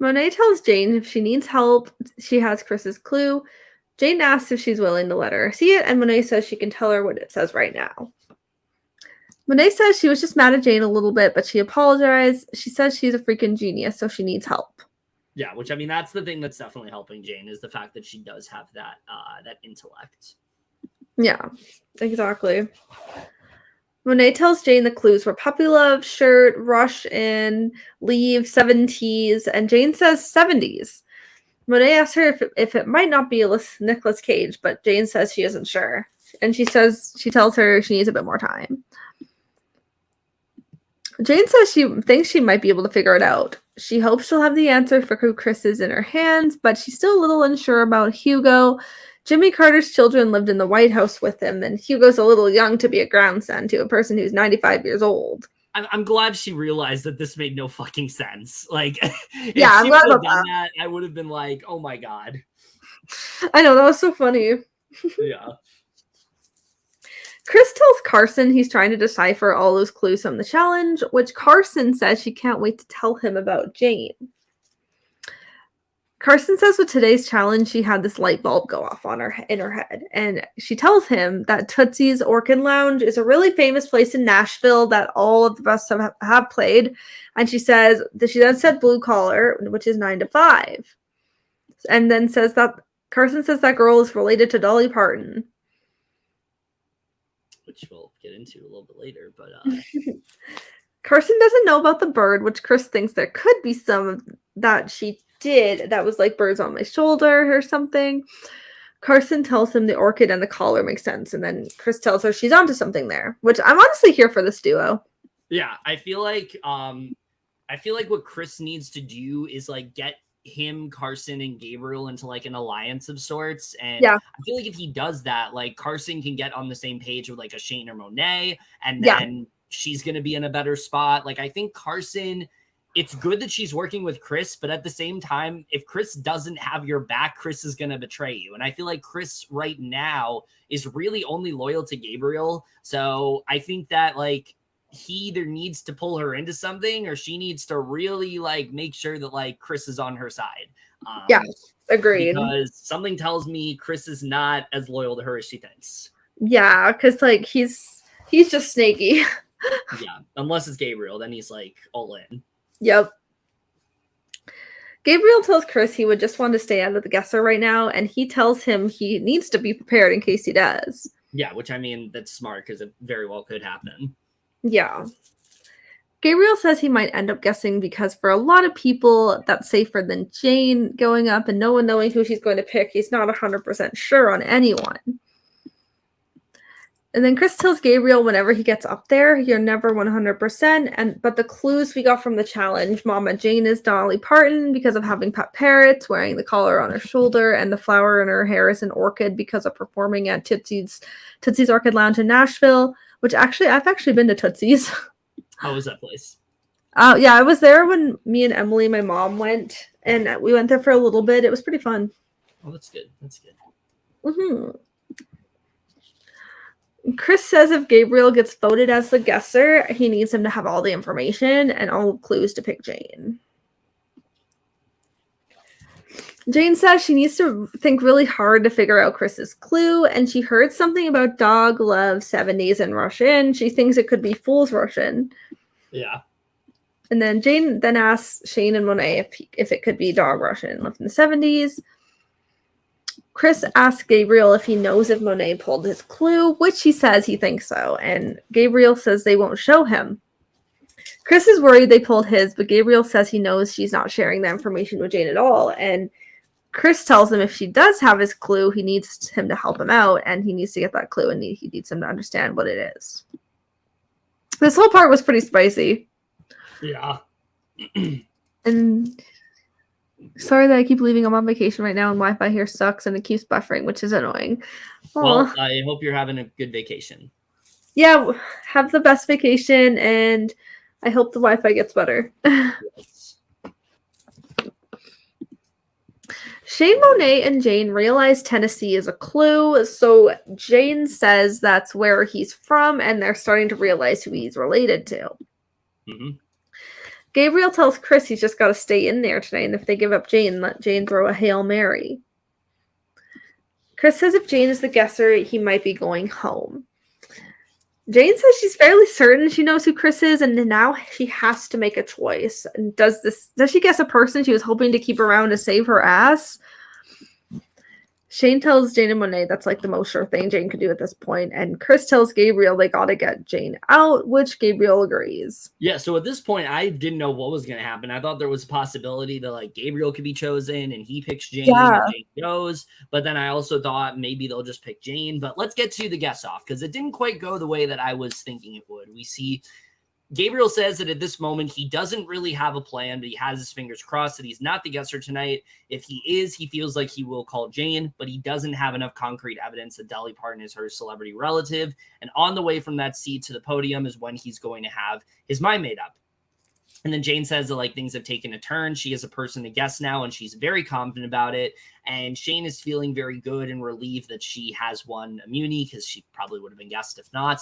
Speaker 1: Monet tells Jane if she needs help, she has Chris's clue. Jane asks if she's willing to let her see it, and Monet says she can tell her what it says right now. Monet says she was just mad at Jane a little bit, but she apologized. She says she's a freaking genius, so she needs help.
Speaker 2: Yeah, which, I mean, that's the thing that's definitely helping Jane, is the fact that she does have that intellect.
Speaker 1: Yeah, exactly. Monet tells Jane the clues were puppy love, shirt, rush in, leave, 70s, and Jane says 70s. Monet asks her if it might not be Nicolas Cage, but Jane says she isn't sure. And she tells her she needs a bit more time. Jane says she thinks she might be able to figure it out. She hopes she'll have the answer for who Chris is in her hands, but she's still a little unsure about Hugo. Jimmy Carter's children lived in the White House with him, and Hugo's a little young to be a grandson to a person who's 95 years old.
Speaker 2: I'm glad she realized that this made no fucking sense. Like,
Speaker 1: yeah, I'm glad about
Speaker 2: that. I would have been like, oh my God.
Speaker 1: I know, that was so funny.
Speaker 2: Yeah.
Speaker 1: Chris tells Carson he's trying to decipher all those clues from the challenge, which Carson says she can't wait to tell him about Jane. Carson says with today's challenge, she had this light bulb go off in her head, and she tells him that Tootsie's Orchid Lounge is a really famous place in Nashville that all of us have played, and she then said blue collar, which is 9 to 5, and then says that Carson says that girl is related to Dolly Parton.
Speaker 2: Which we'll get into a little bit later, but
Speaker 1: Carson doesn't know about the bird, which Chris thinks there could be some that she did that was like birds on my shoulder or something. Carson tells him the orchid and the collar make sense, and then Chris tells her she's onto something there, which I'm honestly here for this duo.
Speaker 2: Yeah, I feel like what Chris needs to do is, like, get him, Carson, and Gabriel into, like, an alliance of sorts. And yeah, I feel like if he does that, like, Carson can get on the same page with, like, a Shane or Monet, and then she's going to be in a better spot. Like, I think Carson, it's good that she's working with Chris, but at the same time, if Chris doesn't have your back, Chris is going to betray you. And I feel like Chris right now is really only loyal to Gabriel. So I think that, like, he either needs to pull her into something or she needs to really like make sure that like Chris is on her side.
Speaker 1: Yeah, agreed.
Speaker 2: Because something tells me Chris is not as loyal to her as she thinks.
Speaker 1: Yeah, because like he's just snaky.
Speaker 2: Yeah, unless it's Gabriel, then he's like all in.
Speaker 1: Yep. Gabriel tells Chris he would just want to stay out of the guesser right now, and he tells him he needs to be prepared in case he does.
Speaker 2: Yeah, which I mean, that's smart because it very well could happen.
Speaker 1: Yeah. Gabriel says he might end up guessing because for a lot of people, that's safer than Jane going up and no one knowing who she's going to pick. He's not 100% sure on anyone. And then Chris tells Gabriel whenever he gets up there, you're never 100%. But the clues we got from the challenge, Mama Jane is Dolly Parton because of having pet parrots, wearing the collar on her shoulder, and the flower in her hair is an orchid because of performing at Tootsie's Orchid Lounge in Nashville, which actually, I've actually been to Tootsie's.
Speaker 2: How was that place?
Speaker 1: Yeah, I was there when me and Emily, my mom, went, and we went there for a little bit. It was pretty fun.
Speaker 2: Oh, that's good. That's good.
Speaker 1: Mm-hmm. Chris says if Gabriel gets voted as the guesser, he needs him to have all the information and all clues to pick Jane. Jane says she needs to think really hard to figure out Chris's clue, and she heard something about dog love 70s in Russian. She thinks it could be fool's Russian.
Speaker 2: Yeah.
Speaker 1: And then Jane then asks Shane and Monet if it could be dog Russian lived in the 70s. Chris asks Gabriel if he knows if Monet pulled his clue, which he says he thinks so, and Gabriel says they won't show him. Chris is worried they pulled his, but Gabriel says he knows she's not sharing that information with Jane at all, and Chris tells him if she does have his clue, he needs him to help him out, and he needs to get that clue, and he needs him to understand what it is. This whole part was pretty spicy.
Speaker 2: Yeah.
Speaker 1: And sorry that I keep leaving. I'm on vacation right now, and Wi-Fi here sucks, and it keeps buffering, which is annoying.
Speaker 2: Well, I hope you're having a good vacation.
Speaker 1: Yeah, have the best vacation, and I hope the Wi-Fi gets better. Yes. Shane, Monet, and Jane realize Tennessee is a clue, so Jane says that's where he's from, and they're starting to realize who he's related to.
Speaker 2: Mm-hmm.
Speaker 1: Gabriel tells Chris he's just got to stay in there tonight, and if they give up Jane, let Jane throw a Hail Mary. Chris says if Jane is the guesser, he might be going home. Jane says she's fairly certain she knows who Chris is, and now she has to make a choice. And does she guess a person she was hoping to keep around to save her ass? Shane tells Jane and Monet that's like the most sure thing Jane could do at this point, and Chris tells Gabriel they gotta get Jane out, which Gabriel agrees.
Speaker 2: Yeah, so at this point, I didn't know what was going to happen. I thought there was a possibility that like Gabriel could be chosen and he picks Jane and Jane goes, but then I also thought maybe they'll just pick Jane. But let's get to the guess off because it didn't quite go the way that I was thinking it would. We see Gabriel says that at this moment, he doesn't really have a plan, but he has his fingers crossed that he's not the guesser tonight. If he is, he feels like he will call Jane, but he doesn't have enough concrete evidence that Dolly Parton is her celebrity relative. And on the way from that seat to the podium is when he's going to have his mind made up. And then Jane says that like things have taken a turn. She is a person to guess now, and she's very confident about it. And Shane is feeling very good and relieved that she has won immunity because she probably would have been guessed if not.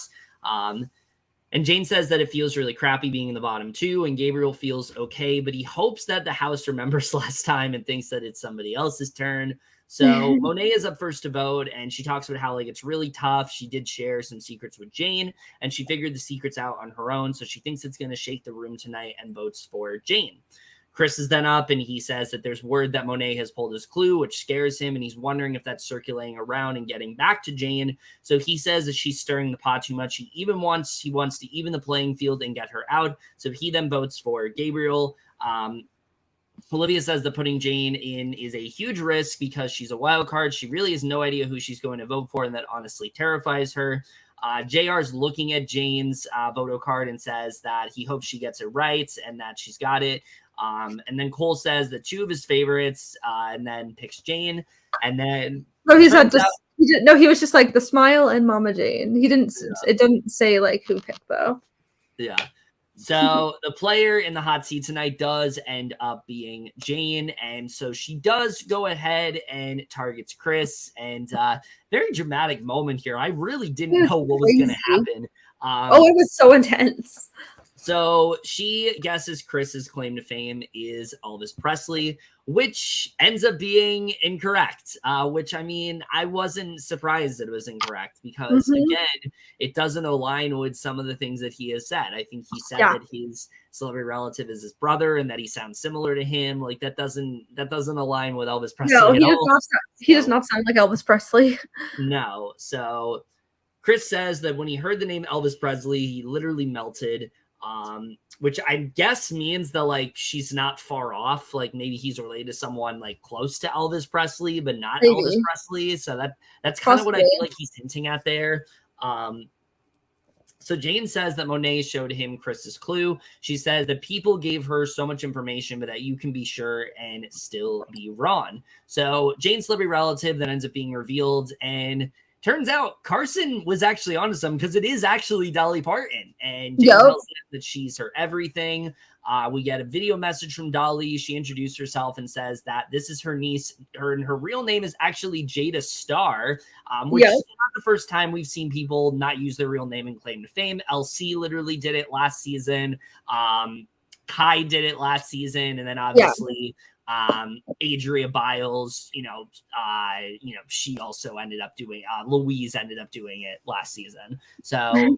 Speaker 2: And Jane says that it feels really crappy being in the bottom two, and Gabriel feels okay, but he hopes that the house remembers last time and thinks that it's somebody else's turn. So Monet is up first to vote, and she talks about how like it's really tough. She did share some secrets with Jane, and she figured the secrets out on her own, so she thinks it's going to shake the room tonight and votes for Jane. Chris is then up, and he says that there's word that Monet has pulled his clue, which scares him, and he's wondering if that's circulating around and getting back to Jane. So he says that she's stirring the pot too much. He wants to even the playing field and get her out. So he then votes for Gabriel. Olivia says that putting Jane in is a huge risk because she's a wild card. She really has no idea who she's going to vote for, and that honestly terrifies her. JR's looking at Jane's voto card and says that he hopes she gets it right and that she's got it. And then Cole says that two of his favorites, and then picks Jane. And then
Speaker 1: he was just like the smile and Mama Jane. He didn't. Yeah. It didn't say like who picked though.
Speaker 2: Yeah. So the player in the hot seat tonight does end up being Jane, and so she does go ahead and targets Chris. And very dramatic moment here. I really didn't know what was going to happen.
Speaker 1: Oh, it was so intense.
Speaker 2: So she guesses Chris's claim to fame is Elvis Presley, which ends up being incorrect. Which, I mean, I wasn't surprised that it was incorrect because, again, it doesn't align with some of the things that he has said. I think he said that his celebrity relative is his brother and that he sounds similar to him. Like that doesn't align with Elvis Presley
Speaker 1: no,
Speaker 2: at all.
Speaker 1: He does not sound like Elvis Presley.
Speaker 2: No. So Chris says that when he heard the name Elvis Presley, he literally melted. Which I guess means that like she's not far off. Like maybe he's related to someone like close to Elvis Presley, but not Elvis Presley. So that's kind of what I feel like he's hinting at there. So Jane says that Monet showed him Chris's clue. She says that people gave her so much information, but that you can be sure and still be wrong. So Jane's celebrity relative that ends up being revealed, and turns out Carson was actually onto something because it is actually Dolly Parton. And Jane tells him that she's her everything. We get a video message from Dolly. She introduced herself and says that this is her niece. Her real name is actually Jada Starr, which is not the first time we've seen people not use their real name and claim to fame. LC literally did it last season. Kai did it last season. And then obviously Adria Biles, she also ended up doing, Louise ended up doing it last season. So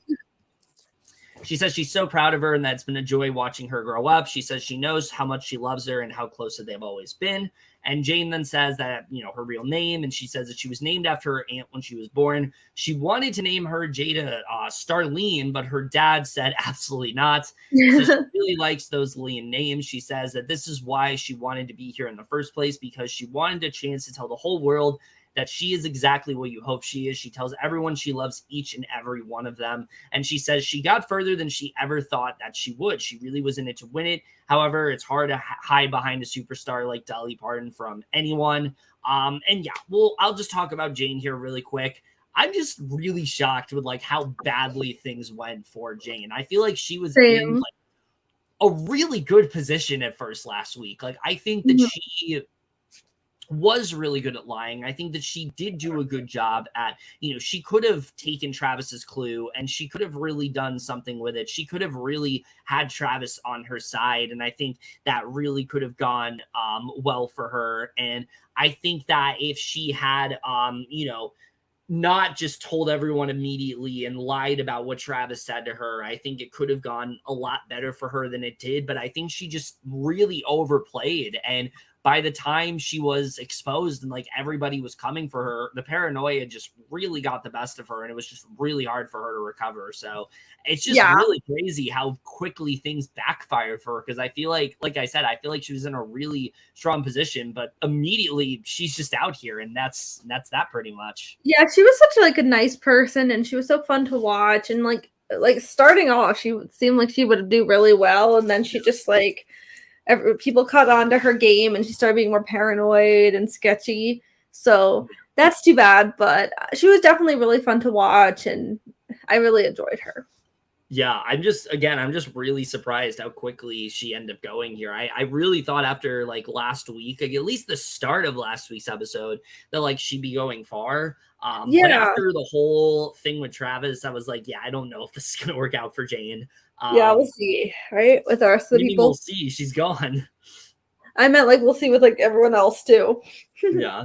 Speaker 2: she says she's so proud of her and that it's been a joy watching her grow up. She says she knows how much she loves her and how close they've always been. And Jane then says that, her real name, and she says that she was named after her aunt when she was born. She wanted to name her Jada Starlene, but her dad said absolutely not. So she really likes those Lean names. She says that this is why she wanted to be here in the first place, because she wanted a chance to tell the whole world that she is exactly what you hope she is. She tells everyone she loves each and every one of them. And she says she got further than she ever thought that she would. She really was in it to win it. However, it's hard to hide behind a superstar like Dolly Parton from anyone. I'll just talk about Jane here really quick. I'm just really shocked with like how badly things went for Jane. I feel like she was in like a really good position at first last week. Like I think that she was really good at lying. I think that she did do a good job at, she could have taken Travis's clue and she could have really done something with it. She could have really had Travis on her side. And I think that really could have gone well for her. And I think that if she had, not just told everyone immediately and lied about what Travis said to her, I think it could have gone a lot better for her than it did. But I think she just really overplayed. And by the time she was exposed and like everybody was coming for her, the paranoia just really got the best of her, and it was just really hard for her to recover. So it's just really crazy how quickly things backfired for her, because I feel like I said, I feel like she was in a really strong position, but immediately she's just out here, and that's that pretty much.
Speaker 1: Yeah, she was such like a nice person, and she was so fun to watch, and like starting off, she seemed like she would do really well, and then she just like people caught on to her game and she started being more paranoid and sketchy. So that's too bad, but she was definitely really fun to watch and I really enjoyed her.
Speaker 2: Yeah, I'm just really surprised how quickly she ended up going here. I really thought after like last week, like at least the start of last week's episode, that like she'd be going far. But after the whole thing with Travis, I was like, yeah, I don't know if this is gonna work out for Jane.
Speaker 1: We'll see, right? With the rest of the people.
Speaker 2: We'll see. She's gone.
Speaker 1: I meant like we'll see with like everyone else too.
Speaker 2: Yeah.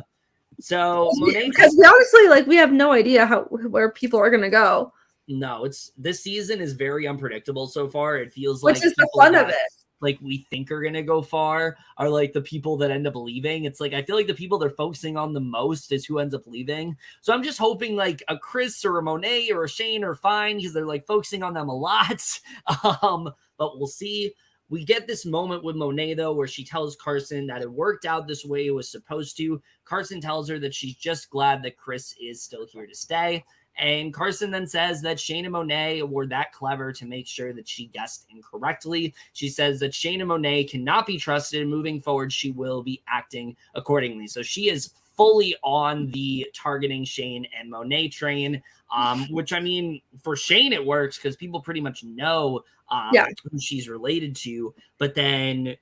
Speaker 2: So Monet,
Speaker 1: because we honestly like we have no idea where people are gonna go.
Speaker 2: No, this season is very unpredictable so far. It feels
Speaker 1: like
Speaker 2: which
Speaker 1: is the fun of it.
Speaker 2: Like we think are gonna go far are like the people that end up leaving. It's like I feel like the people they're focusing on the most is who ends up leaving. So I'm just hoping like a Chris or a Monet or a Shane are fine because they're like focusing on them a lot. But we'll see. We get this moment with Monet, though, where she tells Carson that it worked out this way it was supposed to. Carson tells her that she's just glad that Chris is still here to stay. And Carson then says that Shane and Monet were that clever to make sure that she guessed incorrectly. She says that Shane and Monet cannot be trusted, and moving forward, she will be acting accordingly. So she is fully on the targeting Shane and Monet train, which, I mean, for Shane, it works because people pretty much know who she's related to. But then,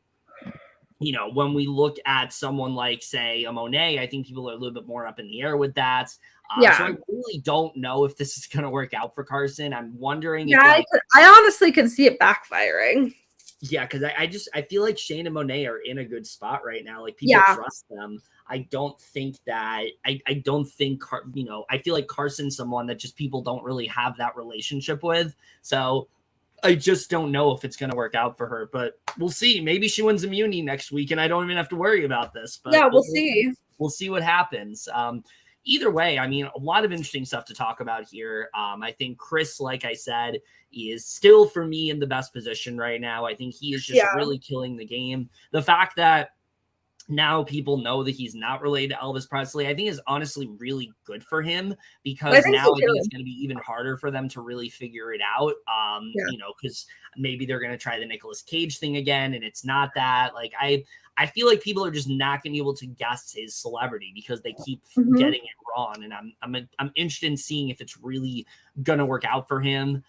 Speaker 2: when we look at someone like, say, a Monet, I think people are a little bit more up in the air with that. So I really don't know if this is going to work out for Carson. I'm wondering if
Speaker 1: I honestly can see it backfiring.
Speaker 2: Yeah, because I feel like Shane and Monet are in a good spot right now. Like people trust them. I don't think that I don't think I feel like Carson's someone that just people don't really have that relationship with. So I just don't know if it's going to work out for her, but we'll see. Maybe she wins immunity next week and I don't even have to worry about this. But
Speaker 1: we'll see.
Speaker 2: We'll see what happens. Either way, I mean, a lot of interesting stuff to talk about here. I think Chris, like I said, is still for me in the best position right now. I think he is just really killing the game. The fact that now people know that he's not related to Elvis Presley, I think is honestly really good for him, because I think it's going to be even harder for them to really figure it out. Because maybe they're going to try the Nicolas Cage thing again, and it's not that. Like I feel like people are just not going to be able to guess his celebrity because they keep getting it wrong, and I'm interested in seeing if it's really going to work out for him.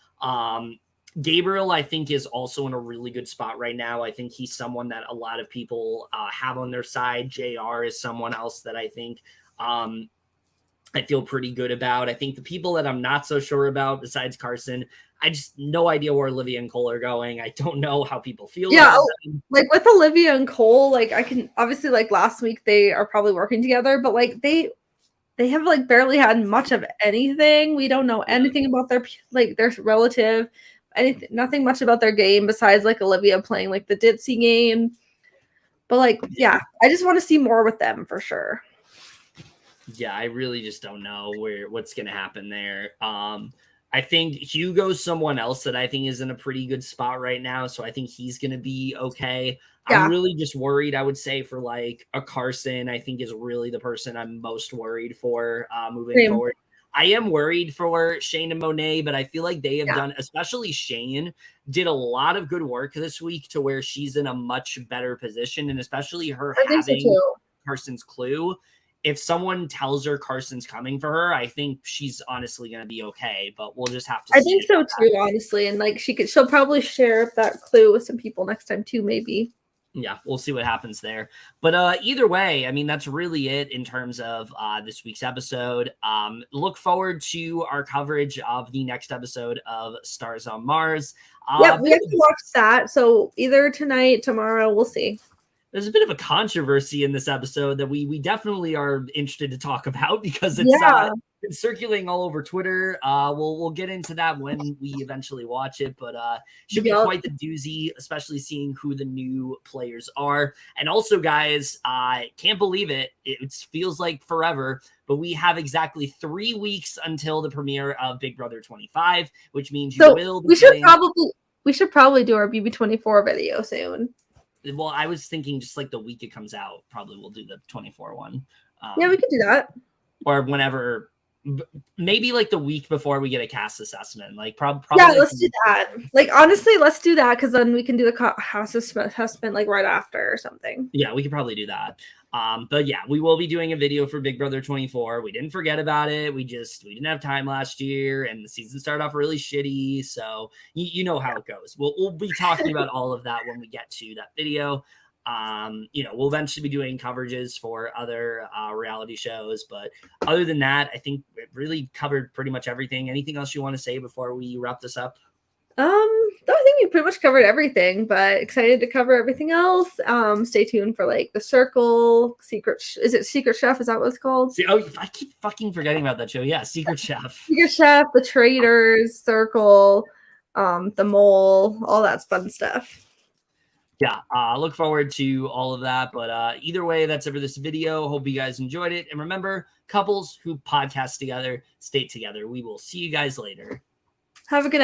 Speaker 2: Gabriel, I think, is also in a really good spot right now. I think he's someone that a lot of people have on their side. JR is someone else that I think I feel pretty good about. I think the people that I'm not so sure about, besides Carson, I just no idea where Olivia and Cole are going. I don't know how people feel about them.
Speaker 1: Like with Olivia and Cole, like I can obviously, like last week they are probably working together, but like they have like barely had much of anything. We don't know anything about their relative. Anything, nothing much about their game besides like Olivia playing like the Ditzy game. But like, I just want to see more with them for sure.
Speaker 2: Yeah, I really just don't know what's going to happen there. I think Hugo's someone else that I think is in a pretty good spot right now. So I think he's going to be okay. I'm really just worried, I would say, for like a Carson, I think is really the person I'm most worried for moving forward. I am worried for Shane and Monet, but I feel like they have done, especially Shane, did a lot of good work this week to where she's in a much better position. And especially her having Carson's clue. If someone tells her Carson's coming for her, I think she's honestly going to be okay, but we'll just have to see.
Speaker 1: I think so too, honestly. And like she'll probably share that clue with some people next time too, maybe.
Speaker 2: Yeah, we'll see what happens there. But either way, I mean, that's really it in terms of this week's episode. Look forward to our coverage of the next episode of Stars on Mars.
Speaker 1: We have to watch that. So either tonight, tomorrow, we'll see.
Speaker 2: There's a bit of a controversy in this episode that we definitely are interested to talk about because it's been circulating all over Twitter. We'll get into that when we eventually watch it, but should be quite the doozy, especially seeing who the new players are. And also, guys, I can't believe it. It feels like forever, but we have exactly 3 weeks until the premiere of Big Brother 25, which means we
Speaker 1: should probably do our BB24 video soon.
Speaker 2: Well, I was thinking just like the week it comes out, probably we'll do the 24 one.
Speaker 1: We could do that.
Speaker 2: Or whenever, maybe like the week before we get a cast assessment. Like probably.
Speaker 1: Yeah, let's do that. Like honestly, let's do that because then we can do the house assessment like right after or something.
Speaker 2: Yeah, we could probably do that. But yeah, we will be doing a video for Big Brother 24. We didn't forget about it. We didn't have time last year, and the season started off really shitty. So you know how it goes. We'll be talking about all of that when we get to that video. We'll eventually be doing coverages for other reality shows, but other than that, I think it really covered pretty much everything. Anything else you want to say before we wrap this up?
Speaker 1: I think you pretty much covered everything, but excited to cover everything else. Stay tuned for like The Circle, is it Secret Chef? Is that what it's called?
Speaker 2: I keep fucking forgetting about that show. Yeah, Secret Chef.
Speaker 1: Secret Chef, The Traitors, Circle, The Mole, all that fun stuff.
Speaker 2: Yeah, look forward to all of that. But either way, that's it for this video. Hope you guys enjoyed it. And remember, couples who podcast together, stay together. We will see you guys later.
Speaker 1: Have a good night.